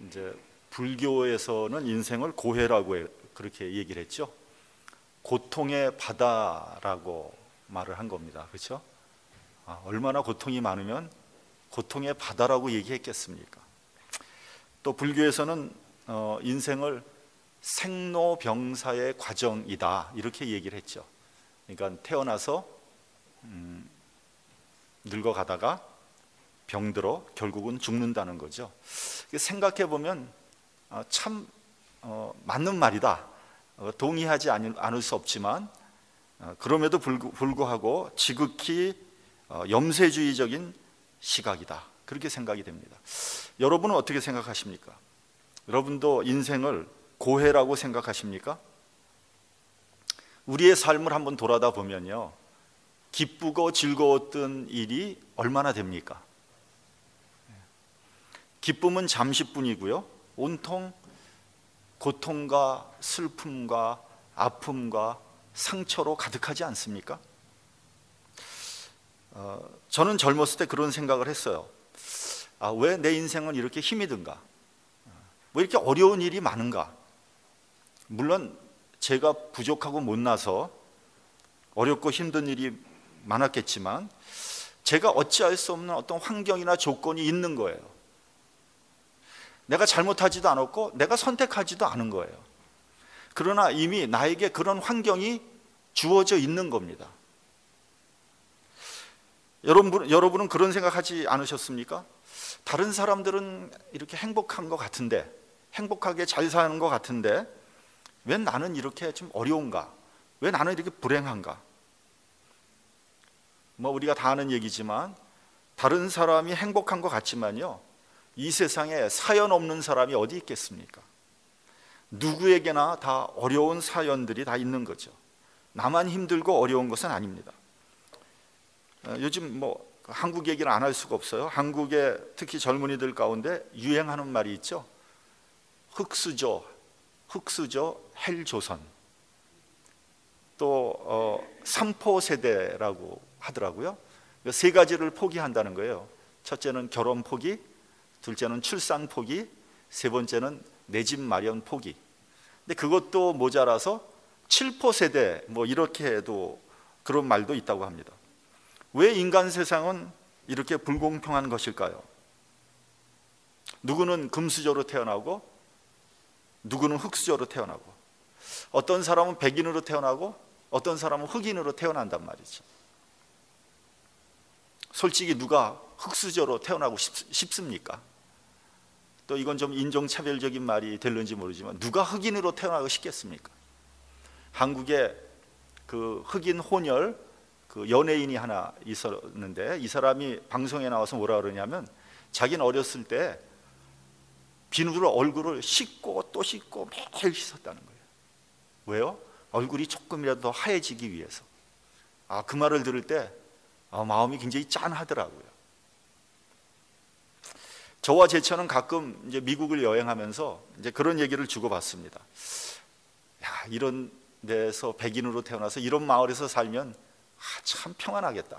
이제 불교에서는 인생을 고해라고 그렇게 얘기를 했죠. 고통의 바다라고 말을 한 겁니다. 그렇죠? 얼마나 고통이 많으면 고통의 바다라고 얘기했겠습니까? 또 불교에서는 인생을 생로병사의 과정이다 이렇게 얘기를 했죠. 그러니까 태어나서 늙어가다가 병들어 결국은 죽는다는 거죠. 생각해 보면 참 맞는 말이다. 동의하지 않을 수 없지만 그럼에도 불구하고 지극히 염세주의적인 시각이다. 그렇게 생각이 됩니다. 여러분은 어떻게 생각하십니까? 여러분도 인생을 고해라고 생각하십니까? 우리의 삶을 한번 돌아다 보면요, 기쁘고 즐거웠던 일이 얼마나 됩니까? 기쁨은 잠시뿐이고요, 온통 고통과 슬픔과 아픔과 상처로 가득하지 않습니까? 저는 젊었을 때 그런 생각을 했어요. 왜 내 인생은 이렇게 힘이 든가? 왜 이렇게 어려운 일이 많은가? 물론 제가 부족하고 못나서 어렵고 힘든 일이 많았겠지만 제가 어찌할 수 없는 어떤 환경이나 조건이 있는 거예요. 내가 잘못하지도 않았고 내가 선택하지도 않은 거예요. 그러나 이미 나에게 그런 환경이 주어져 있는 겁니다. 여러분은 그런 생각하지 않으셨습니까? 다른 사람들은 이렇게 행복한 것 같은데, 행복하게 잘 사는 것 같은데 왜 나는 이렇게 좀 어려운가? 왜 나는 이렇게 불행한가? 우리가 다 아는 얘기지만 다른 사람이 행복한 것 같지만요, 이 세상에 사연 없는 사람이 어디 있겠습니까? 누구에게나 다 어려운 사연들이 다 있는 거죠. 나만 힘들고 어려운 것은 아닙니다. 요즘 한국 얘기를 안 할 수가 없어요. 한국의 특히 젊은이들 가운데 유행하는 말이 있죠. 흙수저 헬조선, 또 삼포세대라고 하더라고요. 세 가지를 포기한다는 거예요. 첫째는 결혼 포기, 둘째는 출산 포기, 세 번째는 내 집 마련 포기. 근데 그것도 모자라서 7포세대 이렇게도 그런 말도 있다고 합니다. 왜 인간 세상은 이렇게 불공평한 것일까요? 누구는 금수저로 태어나고 누구는 흙수저로 태어나고, 어떤 사람은 백인으로 태어나고 어떤 사람은 흑인으로 태어난단 말이죠. 솔직히 누가 흙수저로 태어나고 싶습니까? 또 이건 좀 인종차별적인 말이 될는지 모르지만 누가 흑인으로 태어나고 싶겠습니까? 한국에 그 흑인 혼혈 연예인이 하나 있었는데, 이 사람이 방송에 나와서 뭐라 그러냐면 자기는 어렸을 때 비누로 얼굴을 씻고 또 씻고 매일 씻었다는 거예요. 왜요? 얼굴이 조금이라도 더 하얘지기 위해서. 그 말을 들을 때 마음이 굉장히 짠하더라고요. 저와 제처는 가끔 이제 미국을 여행하면서 이제 그런 얘기를 주고받습니다. 이런 데서 백인으로 태어나서 이런 마을에서 살면 참 평안하겠다.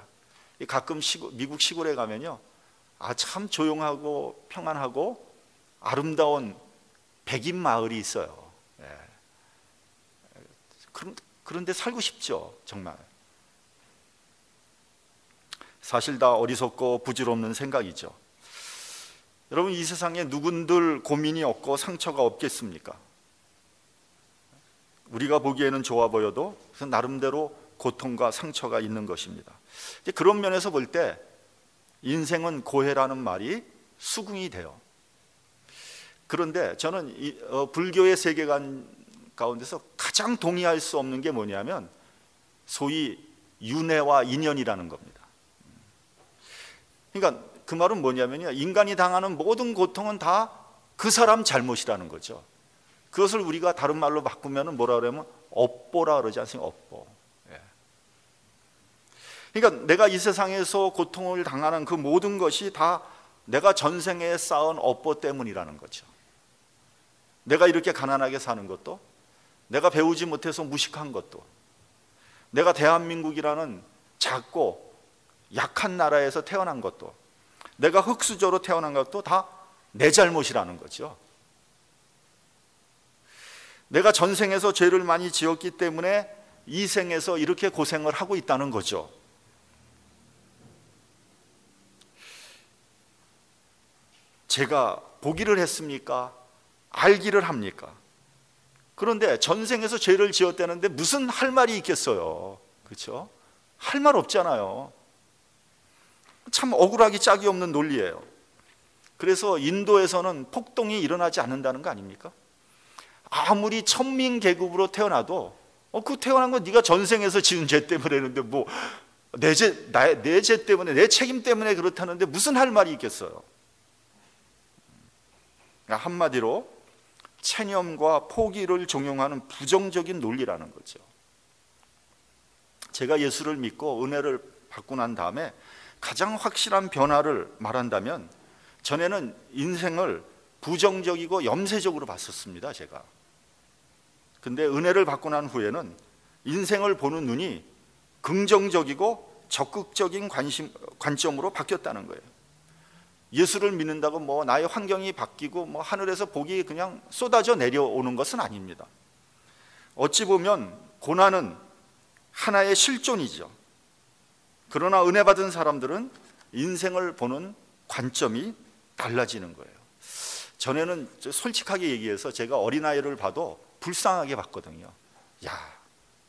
가끔 미국 시골에 가면요, 참 조용하고 평안하고 아름다운 백인 마을이 있어요. 그런데 살고 싶죠, 정말. 사실 다 어리석고 부질없는 생각이죠. 여러분, 이 세상에 누군들 고민이 없고 상처가 없겠습니까? 우리가 보기에는 좋아 보여도 나름대로 고통과 상처가 있는 것입니다. 그런 면에서 볼 때 인생은 고해라는 말이 수긍이 돼요. 그런데 저는 불교의 세계관 가운데서 가장 동의할 수 없는 게 뭐냐면 소위 윤회와 인연이라는 겁니다. 그러니까 그 말은 뭐냐면요, 인간이 당하는 모든 고통은 다 그 사람 잘못이라는 거죠. 그것을 우리가 다른 말로 바꾸면 뭐라 그러면 업보라 그러지 않습니까? 업보. 그러니까 내가 이 세상에서 고통을 당하는 그 모든 것이 다 내가 전생에 쌓은 업보 때문이라는 거죠. 내가 이렇게 가난하게 사는 것도, 내가 배우지 못해서 무식한 것도, 내가 대한민국이라는 작고 약한 나라에서 태어난 것도, 내가 흙수저로 태어난 것도 다 내 잘못이라는 거죠. 내가 전생에서 죄를 많이 지었기 때문에 이 생에서 이렇게 고생을 하고 있다는 거죠. 제가 보기를 했습니까? 알기를 합니까? 그런데 전생에서 죄를 지었다는데 무슨 할 말이 있겠어요? 그렇죠? 할 말 없잖아요. 참 억울하기 짝이 없는 논리예요. 그래서 인도에서는 폭동이 일어나지 않는다는 거 아닙니까? 아무리 천민계급으로 태어나도 그 태어난 건 네가 전생에서 지은 죄 때문에 했는데 뭐 내 죄 때문에, 내 책임 때문에 그렇다는데 무슨 할 말이 있겠어요? 한마디로 체념과 포기를 종용하는 부정적인 논리라는 거죠. 제가 예수를 믿고 은혜를 받고 난 다음에 가장 확실한 변화를 말한다면, 전에는 인생을 부정적이고 염세적으로 봤었습니다, 제가. 근데 은혜를 받고 난 후에는 인생을 보는 눈이 긍정적이고 적극적인 관점으로 바뀌었다는 거예요. 예수를 믿는다고 뭐 나의 환경이 바뀌고 뭐 하늘에서 복이 그냥 쏟아져 내려오는 것은 아닙니다. 어찌 보면 고난은 하나의 실존이죠. 그러나 은혜 받은 사람들은 인생을 보는 관점이 달라지는 거예요. 전에는 솔직하게 얘기해서 제가 어린아이를 봐도 불쌍하게 봤거든요. 야,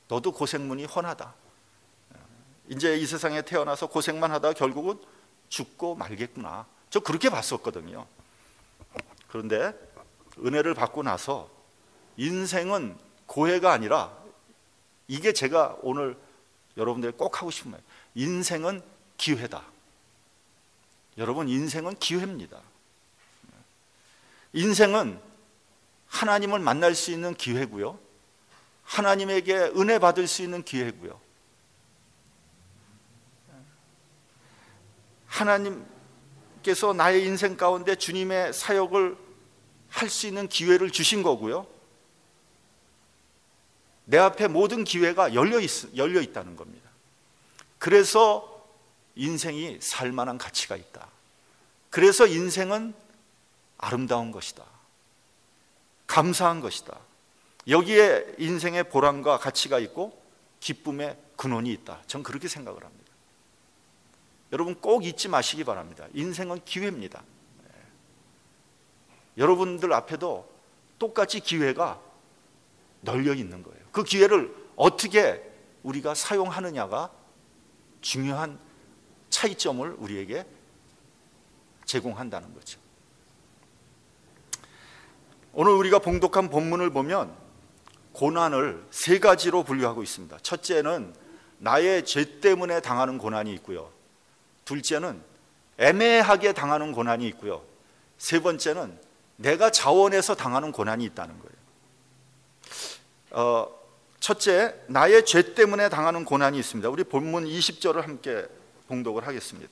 너도 고생문이 훤하다. 이제 이 세상에 태어나서 고생만 하다가 결국은 죽고 말겠구나. 저 그렇게 봤었거든요. 그런데 은혜를 받고 나서 인생은 고해가 아니라, 이게 제가 오늘 여러분들에게 꼭 하고 싶은 말, 인생은 기회다. 여러분, 인생은 기회입니다. 인생은 하나님을 만날 수 있는 기회고요, 하나님에게 은혜 받을 수 있는 기회고요, 하나님께서 나의 인생 가운데 주님의 사역을 할 수 있는 기회를 주신 거고요, 내 앞에 모든 기회가 열려 있다는 겁니다. 그래서 인생이 살만한 가치가 있다. 그래서 인생은 아름다운 것이다. 감사한 것이다. 여기에 인생의 보람과 가치가 있고 기쁨의 근원이 있다. 전 그렇게 생각을 합니다. 여러분 꼭 잊지 마시기 바랍니다. 인생은 기회입니다. 여러분들 앞에도 똑같이 기회가 널려 있는 거예요. 그 기회를 어떻게 우리가 사용하느냐가 중요한 차이점을 우리에게 제공한다는 거죠. 오늘 우리가 봉독한 본문을 보면 고난을 세 가지로 분류하고 있습니다. 첫째는 나의 죄 때문에 당하는 고난이 있고요, 둘째는 애매하게 당하는 고난이 있고요, 세 번째는 내가 자원해서 당하는 고난이 있다는 거예요. 첫째, 나의 죄 때문에 당하는 고난이 있습니다. 우리 본문 20절을 함께 봉독을 하겠습니다.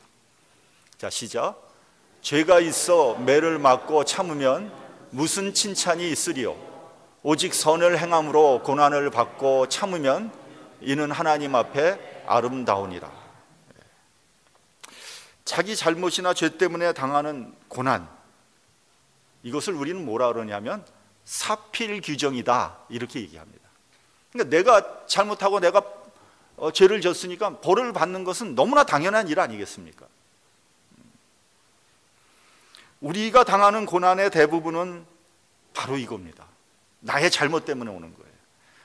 자, 시작. 죄가 있어 매를 맞고 참으면 무슨 칭찬이 있으리요? 오직 선을 행함으로 고난을 받고 참으면 이는 하나님 앞에 아름다우니라. 자기 잘못이나 죄 때문에 당하는 고난, 이것을 우리는 뭐라 그러냐면 사필 규정이다, 이렇게 얘기합니다. 그러니까 내가 잘못하고 내가 죄를 졌으니까 벌을 받는 것은 너무나 당연한 일 아니겠습니까? 우리가 당하는 고난의 대부분은 바로 이겁니다. 나의 잘못 때문에 오는 거예요.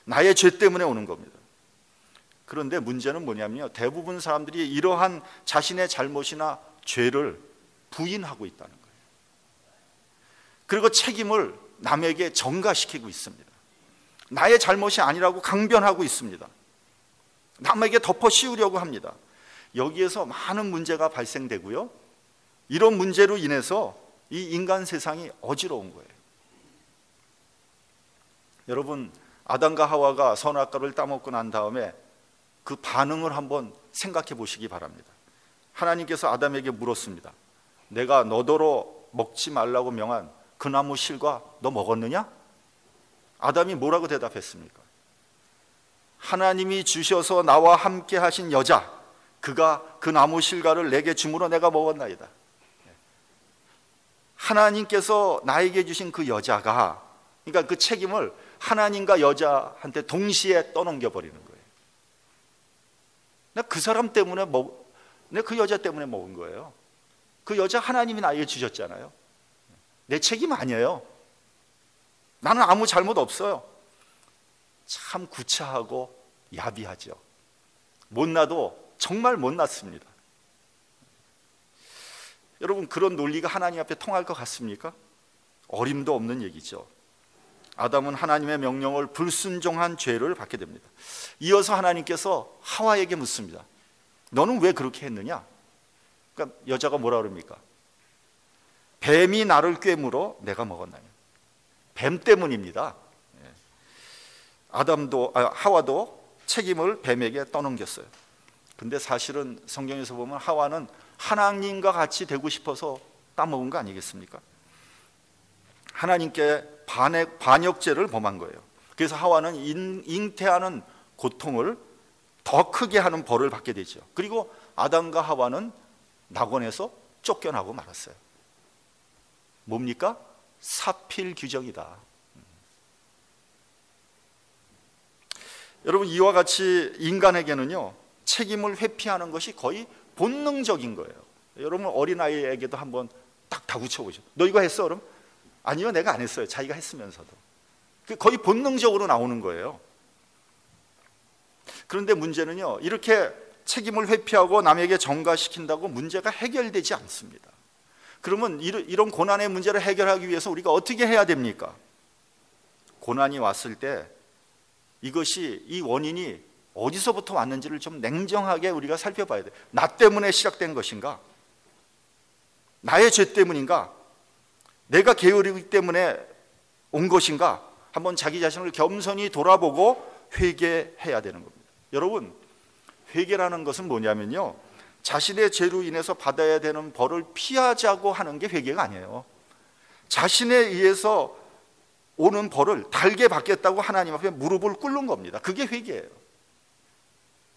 나의 죄 때문에 오는 겁니다. 그런데 문제는 뭐냐면요, 대부분 사람들이 이러한 자신의 잘못이나 죄를 부인하고 있다는 거예요. 그리고 책임을 남에게 전가시키고 있습니다. 나의 잘못이 아니라고 강변하고 있습니다. 남에게 덮어 씌우려고 합니다. 여기에서 많은 문제가 발생되고요, 이런 문제로 인해서 이 인간 세상이 어지러운 거예요. 여러분, 아담과 하와가 선악과를 따먹고 난 다음에 그 반응을 한번 생각해 보시기 바랍니다. 하나님께서 아담에게 물었습니다. 내가 너더러 먹지 말라고 명한 그 나무 실과 너 먹었느냐? 아담이 뭐라고 대답했습니까? 하나님이 주셔서 나와 함께 하신 여자, 그가 그 나무 실과를 내게 주므로 내가 먹었나이다. 하나님께서 나에게 주신 그 여자가, 그러니까 그 책임을 하나님과 여자한테 동시에 떠넘겨 버리는 거예요. 내가 그 사람 때문에 내가 그 여자 때문에 먹은 거예요. 그 여자 하나님이 나에게 주셨잖아요. 내 책임 아니에요. 나는 아무 잘못 없어요. 참 구차하고 야비하죠. 못나도 정말 못났습니다. 여러분, 그런 논리가 하나님 앞에 통할 것 같습니까? 어림도 없는 얘기죠. 아담은 하나님의 명령을 불순종한 죄를 받게 됩니다. 이어서 하나님께서 하와에게 묻습니다. 너는 왜 그렇게 했느냐? 그러니까 여자가 뭐라 그럽니까? 뱀이 나를 꿰물어 내가 먹었나요? 뱀 때문입니다. 하와도 책임을 뱀에게 떠넘겼어요. 근데 사실은 성경에서 보면 하와는 하나님과 같이 되고 싶어서 따먹은 거 아니겠습니까? 하나님께 반역죄를 범한 거예요. 그래서 하와는 잉태하는 고통을 더 크게 하는 벌을 받게 되죠. 그리고 아담과 하와는 낙원에서 쫓겨나고 말았어요. 뭡니까? 사필 규정이다. 여러분, 이와 같이 인간에게는요, 책임을 회피하는 것이 거의 본능적인 거예요. 여러분, 어린아이에게도 한번 딱 다구쳐 보죠. 너 이거 했어? 그럼? 아니요, 내가 안 했어요. 자기가 했으면서도. 거의 본능적으로 나오는 거예요. 그런데 문제는요, 이렇게 책임을 회피하고 남에게 전가시킨다고 문제가 해결되지 않습니다. 그러면 이런 고난의 문제를 해결하기 위해서 우리가 어떻게 해야 됩니까? 고난이 왔을 때 이 원인이 어디서부터 왔는지를 좀 냉정하게 우리가 살펴봐야 돼요. 나 때문에 시작된 것인가? 나의 죄 때문인가? 내가 게으르기 때문에 온 것인가? 한번 자기 자신을 겸손히 돌아보고 회개해야 되는 겁니다. 여러분, 회개라는 것은 뭐냐면요, 자신의 죄로 인해서 받아야 되는 벌을 피하자고 하는 게 회개가 아니에요. 자신에 의해서 오는 벌을 달게 받겠다고 하나님 앞에 무릎을 꿇는 겁니다. 그게 회개예요.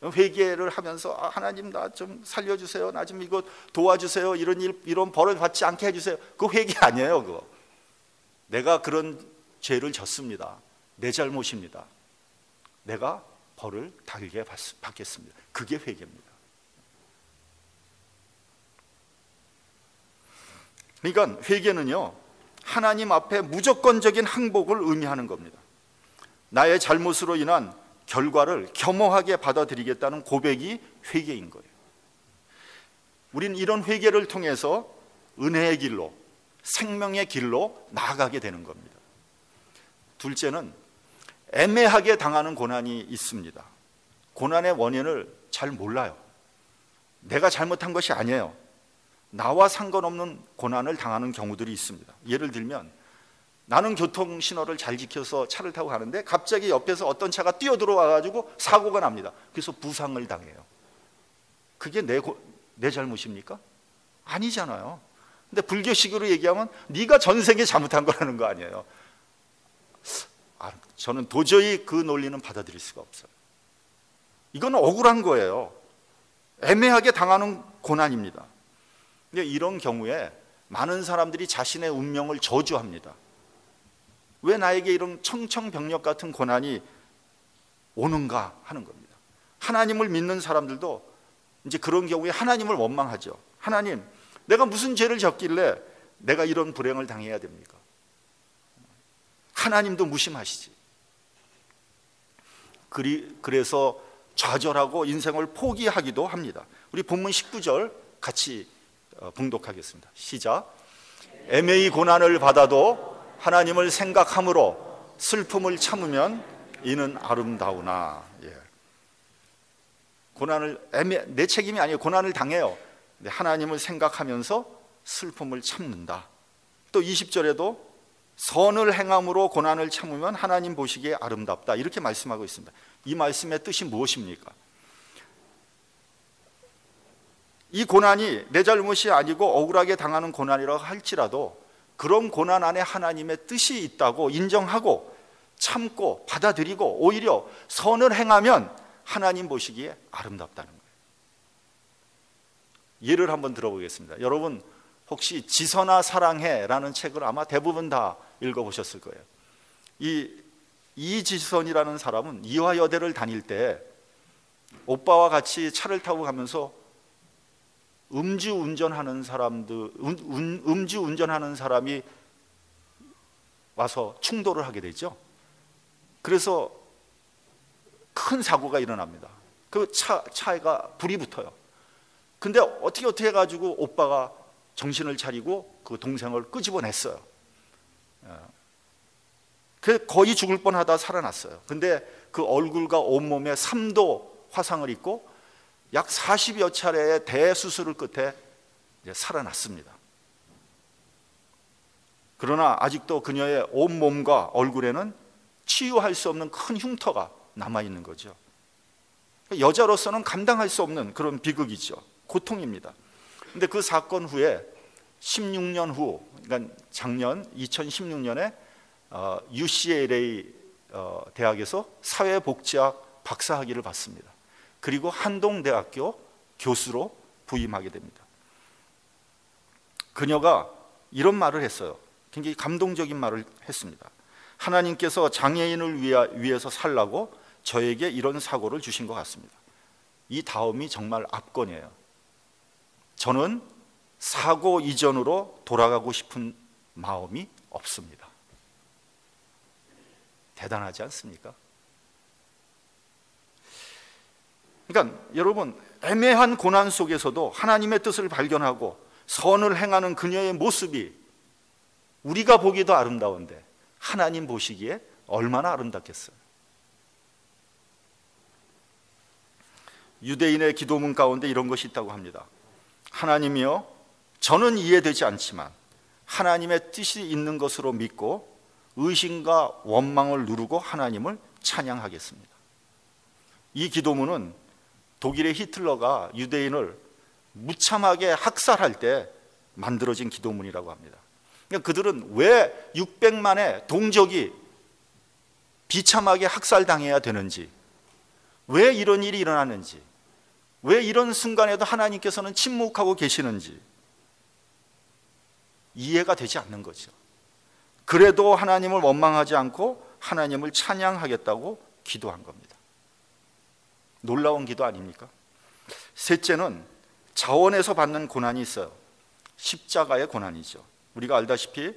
회개를 하면서 하나님 나 좀 살려주세요, 나 좀 이거 도와주세요, 이런 벌을 받지 않게 해주세요. 그거 회개 아니에요. 그거 내가 그런 죄를 졌습니다. 내 잘못입니다. 내가 벌을 달게 받겠습니다. 그게 회개입니다. 그러니까 회개는요, 하나님 앞에 무조건적인 항복을 의미하는 겁니다. 나의 잘못으로 인한 결과를 겸허하게 받아들이겠다는 고백이 회개인 거예요. 우리는 이런 회개를 통해서 은혜의 길로, 생명의 길로 나아가게 되는 겁니다. 둘째는 애매하게 당하는 고난이 있습니다. 고난의 원인을 잘 몰라요. 내가 잘못한 것이 아니에요. 나와 상관없는 고난을 당하는 경우들이 있습니다. 예를 들면 나는 교통신호를 잘 지켜서 차를 타고 가는데 갑자기 옆에서 어떤 차가 뛰어들어와가지고 사고가 납니다. 그래서 부상을 당해요. 그게 내 잘못입니까? 아니잖아요. 근데 불교식으로 얘기하면 네가 전생에 잘못한 거라는 거 아니에요. 저는 도저히 그 논리는 받아들일 수가 없어요. 이건 억울한 거예요. 애매하게 당하는 고난입니다. 근데 이런 경우에 많은 사람들이 자신의 운명을 저주합니다. 왜 나에게 이런 청천벽력 같은 고난이 오는가 하는 겁니다. 하나님을 믿는 사람들도 이제 그런 경우에 하나님을 원망하죠. 하나님, 내가 무슨 죄를 졌길래 내가 이런 불행을 당해야 됩니까? 하나님도 무심하시지. 그래서 좌절하고 인생을 포기하기도 합니다. 우리 본문 19절 같이 봉독하겠습니다. 시작. 애매히 고난을 받아도 하나님을 생각함으로 슬픔을 참으면 이는 아름다우나. 내 책임이 아니에요. 고난을 당해요. 하나님을 생각하면서 슬픔을 참는다. 또 20절에도 선을 행함으로 고난을 참으면 하나님 보시기에 아름답다. 이렇게 말씀하고 있습니다. 이 말씀의 뜻이 무엇입니까? 이 고난이 내 잘못이 아니고 억울하게 당하는 고난이라고 할지라도 그런 고난 안에 하나님의 뜻이 있다고 인정하고 참고 받아들이고 오히려 선을 행하면 하나님 보시기에 아름답다는 거예요. 예를 한번 들어보겠습니다. 여러분, 혹시 지선아 사랑해라는 책을 아마 대부분 다 읽어보셨을 거예요. 이지선이라는 사람은 이화여대를 다닐 때 오빠와 같이 차를 타고 가면서 음주운전하는 사람이 와서 충돌을 하게 되죠. 그래서 큰 사고가 일어납니다. 그 차가 불이 붙어요. 근데 어떻게 해가지고 오빠가 정신을 차리고 그 동생을 끄집어냈어요. 거의 죽을 뻔하다 살아났어요. 근데 그 얼굴과 온몸에 3도 화상을 입고 약 40여 차례의 대수술을 끝에 이제 살아났습니다. 그러나 아직도 그녀의 온몸과 얼굴에는 치유할 수 없는 큰 흉터가 남아있는 거죠. 여자로서는 감당할 수 없는 그런 비극이죠. 고통입니다. 근데 그 사건 후에 16년 후, 그러니까 작년 2016년에 UCLA 대학에서 사회복지학 박사학위를 받습니다. 그리고 한동대학교 교수로 부임하게 됩니다. 그녀가 이런 말을 했어요. 굉장히 감동적인 말을 했습니다. 하나님께서 장애인을 위해서 살라고 저에게 이런 사고를 주신 것 같습니다. 이 다음이 정말 압권이에요. 저는 사고 이전으로 돌아가고 싶은 마음이 없습니다. 대단하지 않습니까? 그러니까 여러분, 애매한 고난 속에서도 하나님의 뜻을 발견하고 선을 행하는 그녀의 모습이 우리가 보기도 아름다운데 하나님 보시기에 얼마나 아름답겠어요. 유대인의 기도문 가운데 이런 것이 있다고 합니다. 하나님이여, 저는 이해되지 않지만 하나님의 뜻이 있는 것으로 믿고 의심과 원망을 누르고 하나님을 찬양하겠습니다. 이 기도문은 독일의 히틀러가 유대인을 무참하게 학살할 때 만들어진 기도문이라고 합니다. 그러니까 그들은 왜 600만의 동족이 비참하게 학살당해야 되는지, 왜 이런 일이 일어나는지, 왜 이런 순간에도 하나님께서는 침묵하고 계시는지 이해가 되지 않는 거죠. 그래도 하나님을 원망하지 않고 하나님을 찬양하겠다고 기도한 겁니다. 놀라운 기도 아닙니까? 셋째는 자원에서 받는 고난이 있어요. 십자가의 고난이죠. 우리가 알다시피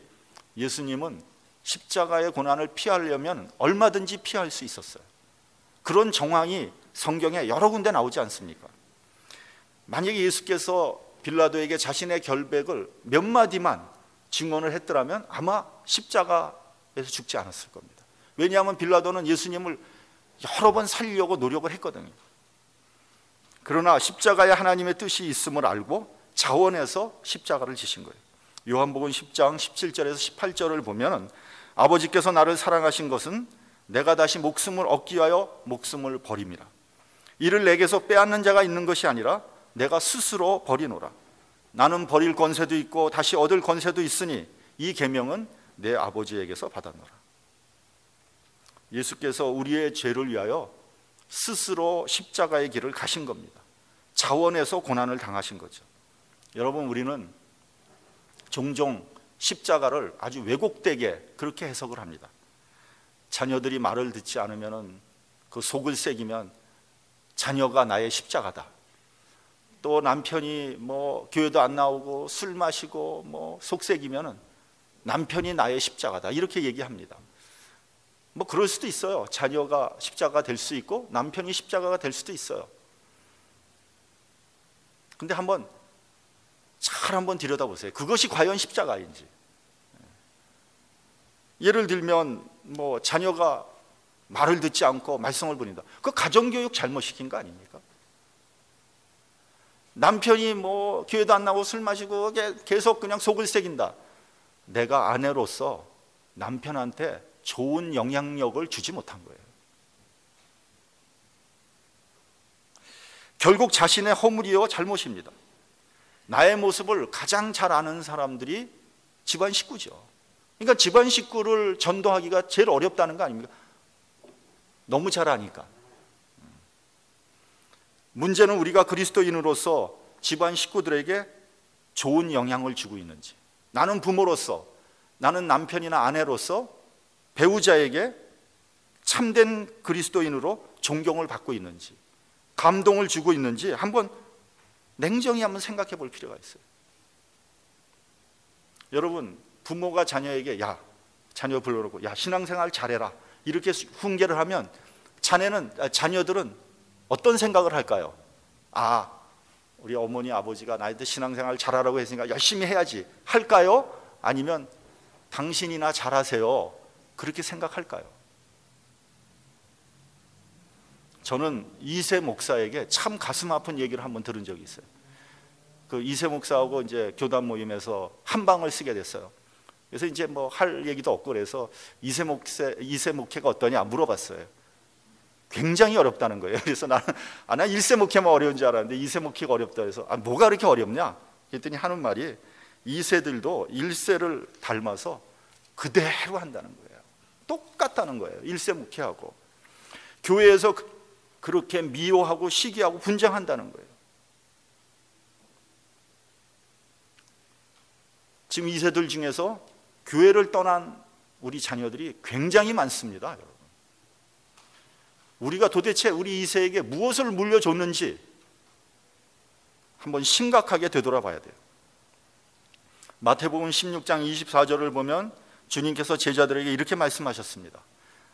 예수님은 십자가의 고난을 피하려면 얼마든지 피할 수 있었어요. 그런 정황이 성경에 여러 군데 나오지 않습니까? 만약에 예수께서 빌라도에게 자신의 결백을 몇 마디만 증언을 했더라면 아마 십자가에서 죽지 않았을 겁니다. 왜냐하면 빌라도는 예수님을 여러 번 살리려고 노력을 했거든요. 그러나 십자가에 하나님의 뜻이 있음을 알고 자원해서 십자가를 지신 거예요. 요한복음 10장 17절에서 18절을 보면 아버지께서 나를 사랑하신 것은 내가 다시 목숨을 얻기 위하여 목숨을 버림이라. 이를 내게서 빼앗는 자가 있는 것이 아니라 내가 스스로 버리노라. 나는 버릴 권세도 있고 다시 얻을 권세도 있으니 이 계명은 내 아버지에게서 받았노라. 예수께서 우리의 죄를 위하여 스스로 십자가의 길을 가신 겁니다. 자원해서 고난을 당하신 거죠. 여러분, 우리는 종종 십자가를 아주 왜곡되게 그렇게 해석을 합니다. 자녀들이 말을 듣지 않으면 그 속을 새기면 자녀가 나의 십자가다. 또 남편이 교회도 안 나오고 술 마시고 속새기면 남편이 나의 십자가다. 이렇게 얘기합니다. 그럴 수도 있어요. 자녀가 십자가가 될 수 있고 남편이 십자가가 될 수도 있어요. 근데 한번 들여다보세요. 그것이 과연 십자가인지. 예를 들면 자녀가 말을 듣지 않고 말썽을 부린다. 그 가정교육 잘못시킨 거 아닙니까? 남편이 교회도 안 나오고 술 마시고 계속 그냥 속을 새긴다. 내가 아내로서 남편한테 좋은 영향력을 주지 못한 거예요. 결국 자신의 허물이요 잘못입니다. 나의 모습을 가장 잘 아는 사람들이 집안 식구죠. 그러니까 집안 식구를 전도하기가 제일 어렵다는 거 아닙니까? 너무 잘 아니까. 문제는 우리가 그리스도인으로서 집안 식구들에게 좋은 영향을 주고 있는지, 나는 부모로서, 나는 남편이나 아내로서 배우자에게 참된 그리스도인으로 존경을 받고 있는지, 감동을 주고 있는지 한번 냉정히 한번 생각해 볼 필요가 있어요. 여러분, 부모가 자녀에게 자녀 불러놓고 신앙생활 잘해라 이렇게 훈계를 하면 자녀들은 어떤 생각을 할까요? 우리 어머니 아버지가 나한테 신앙생활 잘하라고 했으니까 열심히 해야지 할까요? 아니면 당신이나 잘하세요 그렇게 생각할까요? 저는 이세 목사에게 참 가슴 아픈 얘기를 한번 들은 적이 있어요. 그 이세 목사하고 이제 교단 모임에서 한 방을 쓰게 됐어요. 그래서 이제 뭐 할 얘기도 없고 그래서 이세 목회가 어떠냐 물어봤어요. 굉장히 어렵다는 거예요. 그래서 나는 일세 목회만 어려운 줄 알았는데 이세 목회가 어렵다 해서 뭐가 그렇게 어렵냐? 그랬더니 하는 말이 이세들도 일세를 닮아서 그대로 한다는 거예요. 똑같다는 거예요. 일세 목회하고 교회에서 그렇게 미워하고 시기하고 분쟁한다는 거예요. 지금 이세들 중에서 교회를 떠난 우리 자녀들이 굉장히 많습니다. 여러분, 우리가 도대체 우리 이세에게 무엇을 물려줬는지 한번 심각하게 되돌아봐야 돼요. 마태복음 16장 24절을 보면 주님께서 제자들에게 이렇게 말씀하셨습니다.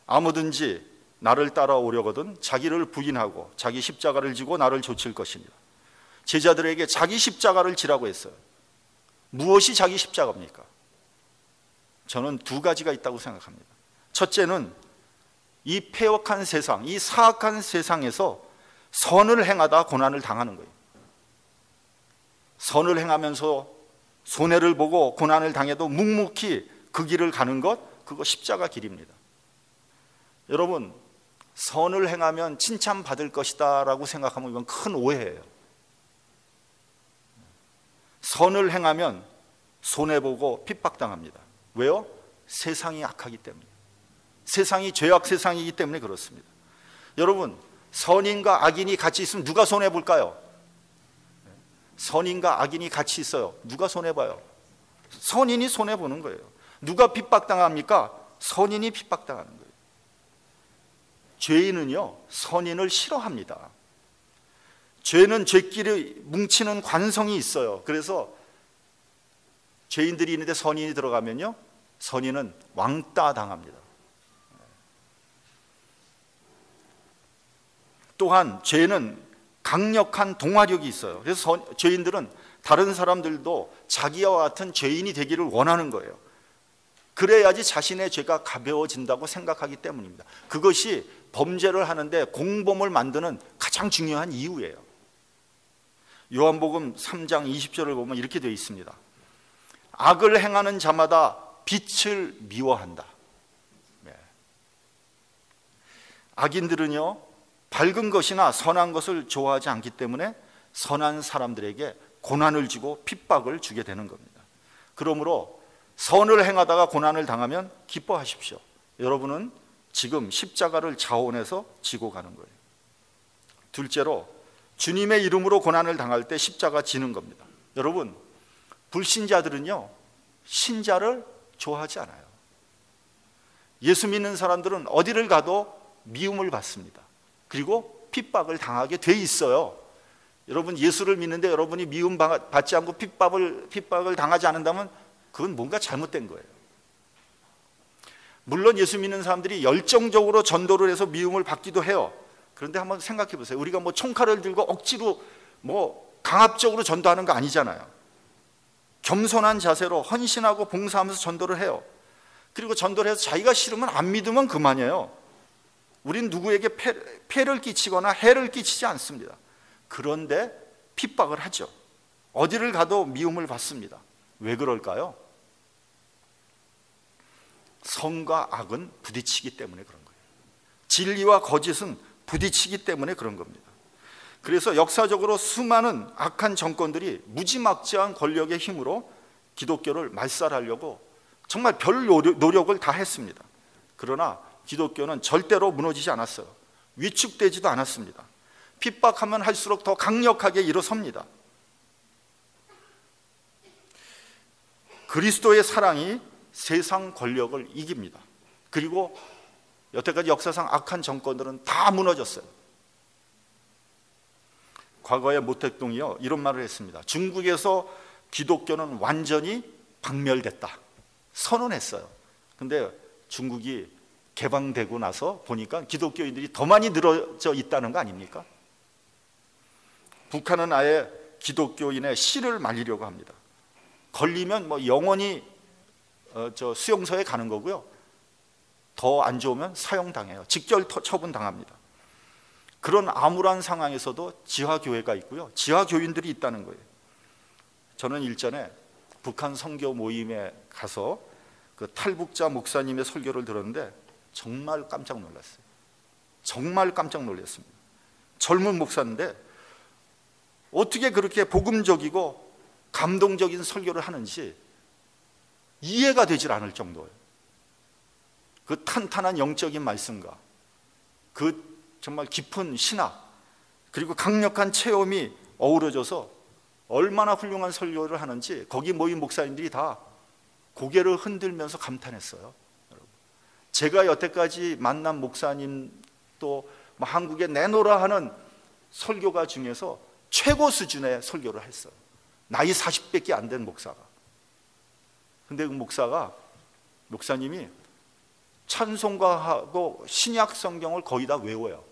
아무든지 나를 따라오려거든 자기를 부인하고 자기 십자가를 지고 나를 좇을 것입니다. 제자들에게 자기 십자가를 지라고 했어요. 무엇이 자기 십자가입니까? 저는 두 가지가 있다고 생각합니다. 첫째는 이 패역한 세상, 이 사악한 세상에서 선을 행하다 고난을 당하는 거예요. 선을 행하면서 손해를 보고 고난을 당해도 묵묵히 그 길을 가는 것, 그거 십자가 길입니다. 여러분, 선을 행하면 칭찬받을 것이다 라고 생각하면 이건 큰 오해예요. 선을 행하면 손해보고 핍박당합니다. 왜요? 세상이 악하기 때문에. 세상이 죄악 세상이기 때문에 그렇습니다. 여러분, 선인과 악인이 같이 있으면 누가 손해볼까요? 선인과 악인이 같이 있어요. 누가 손해봐요? 선인이 손해보는 거예요. 누가 핍박당합니까? 선인이 핍박당하는 거예요. 죄인은요, 선인을 싫어합니다. 죄는 죄끼리 뭉치는 관성이 있어요. 그래서 죄인들이 있는데 선인이 들어가면요, 선인은 왕따 당합니다. 또한 죄는 강력한 동화력이 있어요. 그래서 죄인들은 다른 사람들도 자기와 같은 죄인이 되기를 원하는 거예요. 그래야지 자신의 죄가 가벼워진다고 생각하기 때문입니다. 그것이 범죄를 하는데 공범을 만드는 가장 중요한 이유예요. 요한복음 3장 20절을 보면 이렇게 되어 있습니다. 악을 행하는 자마다 빛을 미워한다. 악인들은요, 밝은 것이나 선한 것을 좋아하지 않기 때문에 선한 사람들에게 고난을 주고 핍박을 주게 되는 겁니다. 그러므로 선을 행하다가 고난을 당하면 기뻐하십시오. 여러분은 지금 십자가를 자원해서 지고 가는 거예요. 둘째로, 주님의 이름으로 고난을 당할 때 십자가 지는 겁니다. 여러분, 불신자들은요, 신자를 좋아하지 않아요. 예수 믿는 사람들은 어디를 가도 미움을 받습니다. 그리고 핍박을 당하게 돼 있어요. 여러분, 예수를 믿는데 여러분이 미움 받지 않고 핍박을 당하지 않는다면 그건 뭔가 잘못된 거예요. 물론 예수 믿는 사람들이 열정적으로 전도를 해서 미움을 받기도 해요. 그런데 한번 생각해 보세요. 우리가 뭐 총칼을 들고 억지로 강압적으로 전도하는 거 아니잖아요. 겸손한 자세로 헌신하고 봉사하면서 전도를 해요. 그리고 전도를 해서 자기가 싫으면 안 믿으면 그만이에요. 우린 누구에게 폐를 끼치거나 해를 끼치지 않습니다. 그런데 핍박을 하죠. 어디를 가도 미움을 받습니다. 왜 그럴까요? 선과 악은 부딪히기 때문에 그런 거예요. 진리와 거짓은 부딪히기 때문에 그런 겁니다. 그래서 역사적으로 수많은 악한 정권들이 무지막지한 권력의 힘으로 기독교를 말살하려고 정말 별 노력을 다 했습니다. 그러나 기독교는 절대로 무너지지 않았어요. 위축되지도 않았습니다. 핍박하면 할수록 더 강력하게 일어섭니다. 그리스도의 사랑이 세상 권력을 이깁니다. 그리고 여태까지 역사상 악한 정권들은 다 무너졌어요. 과거에 모택동이요 이런 말을 했습니다. 중국에서 기독교는 완전히 박멸됐다 선언했어요. 근데 중국이 개방되고 나서 보니까 기독교인들이 더 많이 늘어져 있다는 거 아닙니까? 북한은 아예 기독교인의 씨를 말리려고 합니다. 걸리면 뭐 영원히 수용소에 가는 거고요. 더 안 좋으면 사형당해요. 직결 처분 당합니다. 그런 암울한 상황에서도 지하교회가 있고요. 지하교인들이 있다는 거예요. 저는 일전에 북한 선교 모임에 가서 그 탈북자 목사님의 설교를 들었는데 정말 깜짝 놀랐어요. 정말 깜짝 놀랐습니다. 젊은 목사인데 어떻게 그렇게 복음적이고 감동적인 설교를 하는지 이해가 되질 않을 정도예요. 그 탄탄한 영적인 말씀과 그 정말 깊은 신학 그리고 강력한 체험이 어우러져서 얼마나 훌륭한 설교를 하는지 거기 모인 목사님들이 다 고개를 흔들면서 감탄했어요. 제가 여태까지 만난 목사님 또 한국에 내놓으라 하는 설교가 중에서 최고 수준의 설교를 했어요. 나이 40밖에 안 된 목사가. 근데 그 목사님이 찬송가하고 신약 성경을 거의 다 외워요.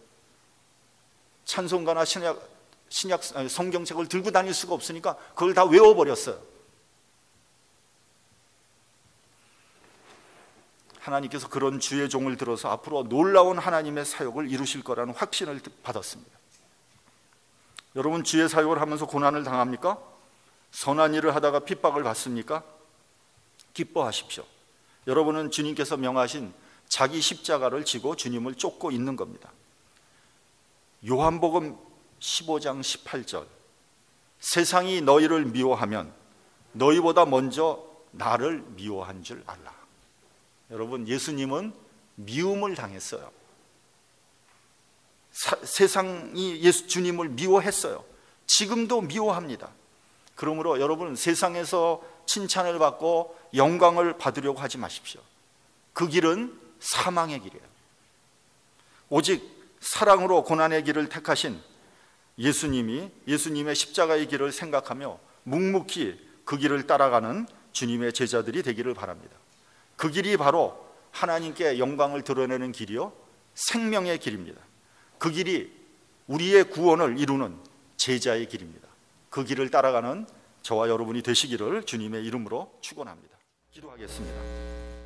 찬송가나 신약 성경책을 들고 다닐 수가 없으니까 그걸 다 외워버렸어요. 하나님께서 그런 주의 종을 들어서 앞으로 놀라운 하나님의 사역을 이루실 거라는 확신을 받았습니다. 여러분, 주의 사역을 하면서 고난을 당합니까? 선한 일을 하다가 핍박을 받습니까? 기뻐하십시오. 여러분은 주님께서 명하신 자기 십자가를 지고 주님을 쫓고 있는 겁니다. 요한복음 15장 18절, 세상이 너희를 미워하면 너희보다 먼저 나를 미워한 줄 알라. 여러분, 예수님은 미움을 당했어요. 세상이 주님을 미워했어요. 지금도 미워합니다. 그러므로 여러분, 세상에서 칭찬을 받고 영광을 받으려고 하지 마십시오. 그 길은 사망의 길이에요. 오직 사랑으로 고난의 길을 택하신 예수님의 십자가의 길을 생각하며 묵묵히 그 길을 따라가는 주님의 제자들이 되기를 바랍니다. 그 길이 바로 하나님께 영광을 드러내는 길이요 생명의 길입니다. 그 길이 우리의 구원을 이루는 제자의 길입니다. 그 길을 따라가는 저와 여러분이 되시기를 주님의 이름으로 축원합니다. 기도하겠습니다.